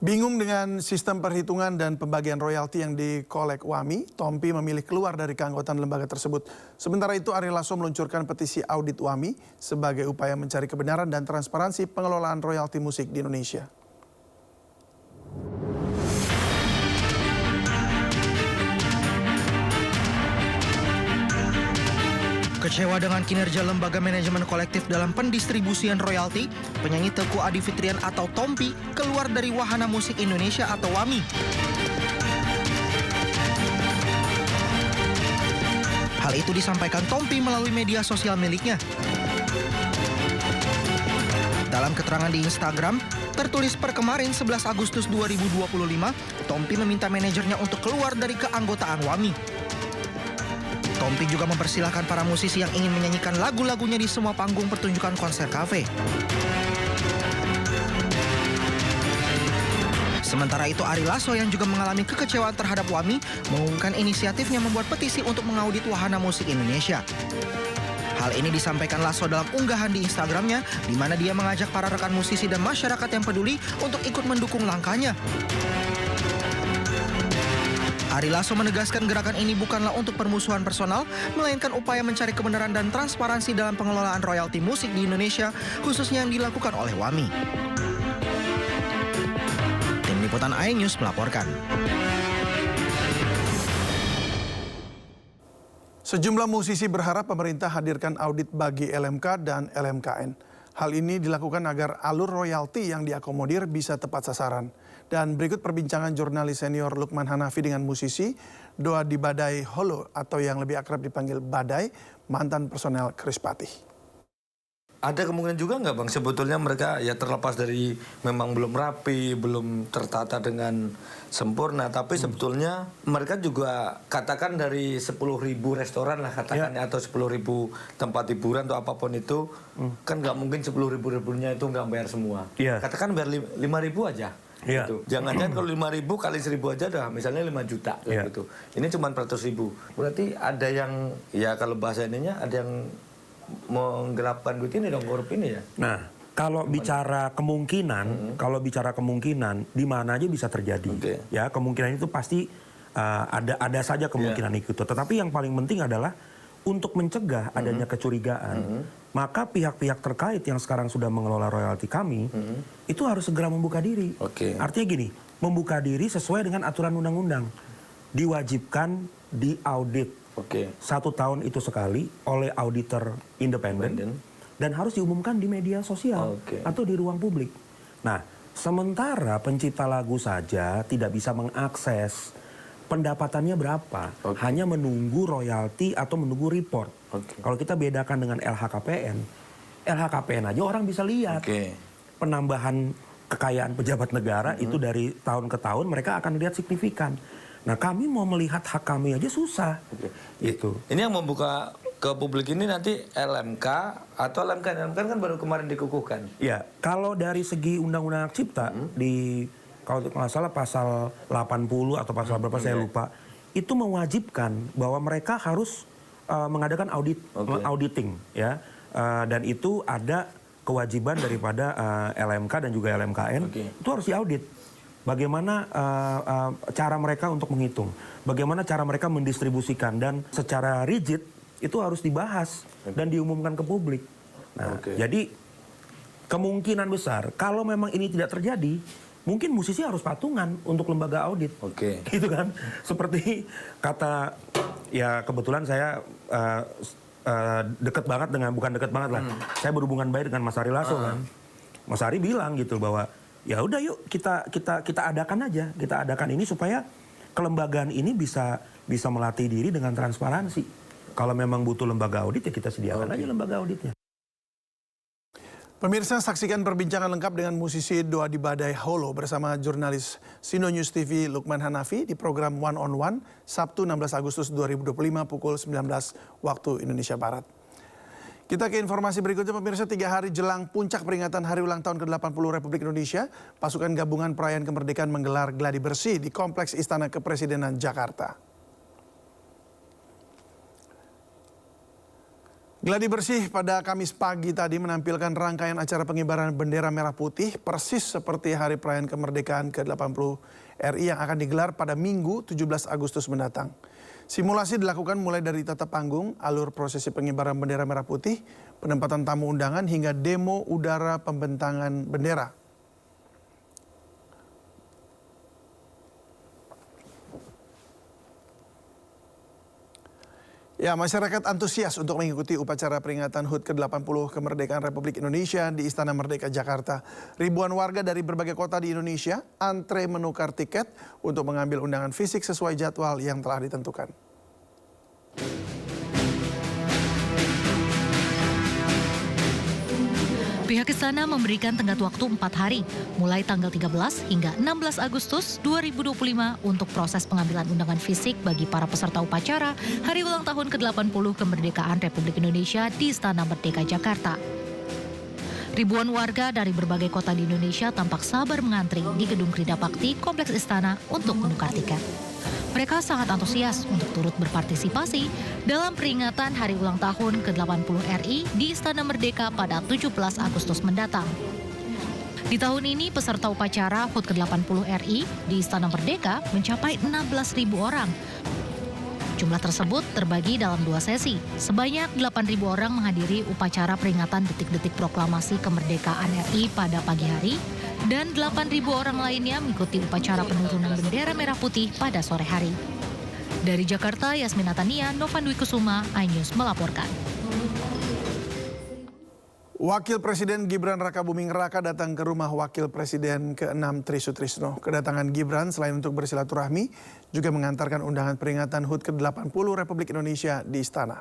Bingung dengan sistem perhitungan dan pembagian royalti yang dikolek WAMI, Tompi memilih keluar dari keanggotaan lembaga tersebut. Sementara itu, Ari Lasso meluncurkan petisi audit WAMI sebagai upaya mencari kebenaran dan transparansi pengelolaan royalti musik di Indonesia. Kecewa dengan kinerja lembaga manajemen kolektif dalam pendistribusian royalti, penyanyi Teuku Adi Fitrian atau Tompi keluar dari Wahana Musik Indonesia atau WAMI. Hal itu disampaikan Tompi melalui media sosial miliknya. Dalam keterangan di Instagram, tertulis per kemarin 11 Agustus 2025, Tompi meminta manajernya untuk keluar dari keanggotaan WAMI. Tompi juga mempersilahkan para musisi yang ingin menyanyikan lagu-lagunya di semua panggung pertunjukan konser kafe. Sementara itu, Ari Lasso yang juga mengalami kekecewaan terhadap WAMI mengumumkan inisiatifnya membuat petisi untuk mengaudit Wahana Musik Indonesia. Hal ini disampaikan Lasso dalam unggahan di Instagramnya, di mana dia mengajak para rekan musisi dan masyarakat yang peduli untuk ikut mendukung langkahnya. Ari Lasso menegaskan gerakan ini bukanlah untuk permusuhan personal, melainkan upaya mencari kebenaran dan transparansi dalam pengelolaan royalti musik di Indonesia, khususnya yang dilakukan oleh WAMI. Tim Liputan iNews melaporkan. Sejumlah musisi berharap pemerintah hadirkan audit bagi LMK dan LMKN. Hal ini dilakukan agar alur royalti yang diakomodir bisa tepat sasaran. Dan berikut perbincangan jurnalis senior Lukman Hanafi dengan musisi Doa di Badai Holo atau yang lebih akrab dipanggil Badai, mantan personel Chris Patih. Ada kemungkinan juga nggak Bang, sebetulnya mereka ya terlepas dari memang belum rapi, belum tertata dengan sempurna, tapi sebetulnya mereka juga katakan dari 10.000 restoran lah katakannya, atau 10.000 tempat hiburan atau apapun itu, kan nggak mungkin 10.000-nya itu nggak bayar semua. Katakan bayar 5.000 aja. Gitu. Jangan-jangan kalau 5.000 kali 1.000 aja dah misalnya 5 juta gitu. Ini cuma 100.000. Berarti ada yang, ya kalau bahasa ininya ada yang menggelapkan duit ini dong, korup ini ya. Nah, kalau bicara kemungkinan, di mana aja bisa terjadi. Ya, kemungkinan itu pasti ada saja kemungkinan itu. Tetapi yang paling penting adalah untuk mencegah adanya kecurigaan, maka pihak-pihak terkait yang sekarang sudah mengelola royalti kami itu harus segera membuka diri. Artinya gini, membuka diri sesuai dengan aturan undang-undang. Diwajibkan diaudit 1 tahun itu sekali oleh auditor independen dan harus diumumkan di media sosial atau di ruang publik. Nah, sementara pencipta lagu saja tidak bisa mengakses pendapatannya berapa, hanya menunggu royalti atau menunggu report. Kalau kita bedakan dengan LHKPN aja orang bisa lihat penambahan kekayaan pejabat negara itu dari tahun ke tahun mereka akan lihat signifikan. Nah, kami mau melihat hak kami aja susah. Gitu. Ini yang membuka ke publik ini nanti LMK atau LMK kan baru kemarin dikukuhkan. Ya, kalau dari segi undang-undang hak cipta kalau nggak salah pasal 80 atau pasal berapa saya lupa, itu mewajibkan bahwa mereka harus mengadakan auditing, ya, dan itu ada kewajiban daripada LMK dan juga LMKN itu harus diaudit. Bagaimana cara mereka untuk menghitung, bagaimana cara mereka mendistribusikan, dan secara rigid itu harus dibahas dan diumumkan ke publik. Nah, jadi kemungkinan besar kalau memang ini tidak terjadi, mungkin musisi harus patungan untuk lembaga audit. Gitu kan. Seperti kata, ya kebetulan saya dekat banget dengan, bukan dekat banget lah, saya berhubungan baik dengan Mas Ari Lasso kan. Mas Ari bilang gitu bahwa ya udah yuk kita adakan aja, kita adakan ini supaya kelembagaan ini bisa melatih diri dengan transparansi. Kalau memang butuh lembaga audit ya kita sediakan aja lembaga auditnya. Pemirsa, saksikan perbincangan lengkap dengan musisi Doa di Badai Holo bersama jurnalis Sino News TV Lukman Hanafi di program One on One Sabtu 16 Agustus 2025 pukul 19 waktu Indonesia Barat. Kita ke informasi berikutnya, pemirsa. 3 hari jelang puncak peringatan Hari Ulang Tahun ke-80 Republik Indonesia, pasukan gabungan perayaan kemerdekaan menggelar gladi bersih di Kompleks Istana Kepresidenan Jakarta. Gladi bersih pada Kamis pagi tadi menampilkan rangkaian acara pengibaran bendera merah putih persis seperti Hari Perayaan Kemerdekaan ke-80 RI yang akan digelar pada Minggu 17 Agustus mendatang. Simulasi dilakukan mulai dari tata panggung, alur prosesi pengibaran bendera merah putih, penempatan tamu undangan hingga demo udara pembentangan bendera. Ya, masyarakat antusias untuk mengikuti upacara peringatan HUT ke-80 Kemerdekaan Republik Indonesia di Istana Merdeka, Jakarta. Ribuan warga dari berbagai kota di Indonesia antre menukar tiket untuk mengambil undangan fisik sesuai jadwal yang telah ditentukan. Pihak istana memberikan tenggat waktu 4 hari, mulai tanggal 13 hingga 16 Agustus 2025 untuk proses pengambilan undangan fisik bagi para peserta upacara Hari Ulang Tahun ke-80 Kemerdekaan Republik Indonesia di Istana Merdeka, Jakarta. Ribuan warga dari berbagai kota di Indonesia tampak sabar mengantri di Gedung Krida Bakti Kompleks Istana untuk menukar tiket. Mereka sangat antusias untuk turut berpartisipasi dalam peringatan Hari Ulang Tahun ke-80 RI di Istana Merdeka pada 17 Agustus mendatang. Di tahun ini, peserta upacara HUT ke-80 RI di Istana Merdeka mencapai 16.000 orang. Jumlah tersebut terbagi dalam 2 sesi. Sebanyak 8.000 orang menghadiri upacara peringatan detik-detik proklamasi kemerdekaan RI pada pagi hari, dan 8.000 orang lainnya mengikuti upacara penurunan bendera merah putih pada sore hari. Dari Jakarta, Yasmin Natania, Novan Dwi Kusuma, iNews melaporkan. Wakil Presiden Gibran Rakabuming Raka datang ke rumah Wakil Presiden ke-6 Tri Sutrisno. Kedatangan Gibran selain untuk bersilaturahmi, juga mengantarkan undangan peringatan HUT ke-80 Republik Indonesia di Istana.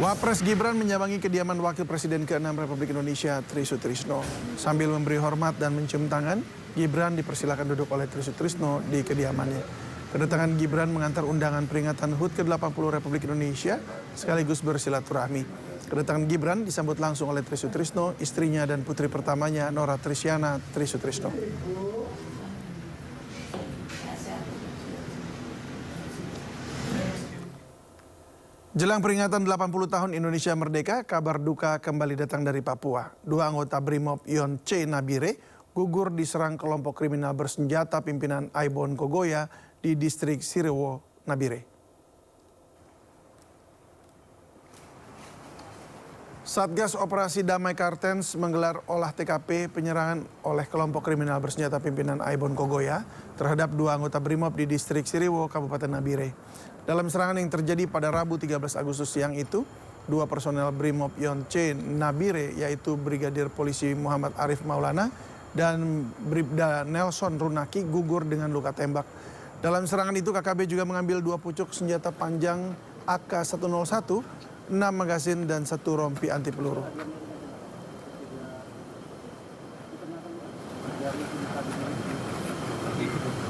Wapres Gibran menyambangi kediaman Wakil Presiden ke-6 Republik Indonesia Tri Sutrisno. Sambil memberi hormat dan mencium tangan, Gibran dipersilakan duduk oleh Tri Sutrisno di kediamannya. Kedatangan Gibran mengantar undangan peringatan HUT ke-80 Republik Indonesia sekaligus bersilaturahmi. Kedatangan Gibran disambut langsung oleh Tri Sutrisno, istrinya dan putri pertamanya Nora Trisyana Tri Sutrisno. Jelang peringatan 80 tahun Indonesia Merdeka, kabar duka kembali datang dari Papua. 2 anggota Brimob Yon C. Nabire gugur diserang kelompok kriminal bersenjata pimpinan Aibon Kogoya di distrik Siriwo, Nabire. Satgas Operasi Damai Kartens menggelar olah TKP penyerangan oleh kelompok kriminal bersenjata pimpinan Aibon Kogoya terhadap 2 anggota Brimob di distrik Siriwo, Kabupaten Nabire. Dalam serangan yang terjadi pada Rabu 13 Agustus siang itu, 2 personel Brimob Yon C. Nabire yaitu Brigadir Polisi Muhammad Arif Maulana dan Bribda Nelson Runaki gugur dengan luka tembak. Dalam serangan itu KKB juga mengambil 2 pucuk senjata panjang AK-101, 6 magasin dan 1 rompi anti peluru.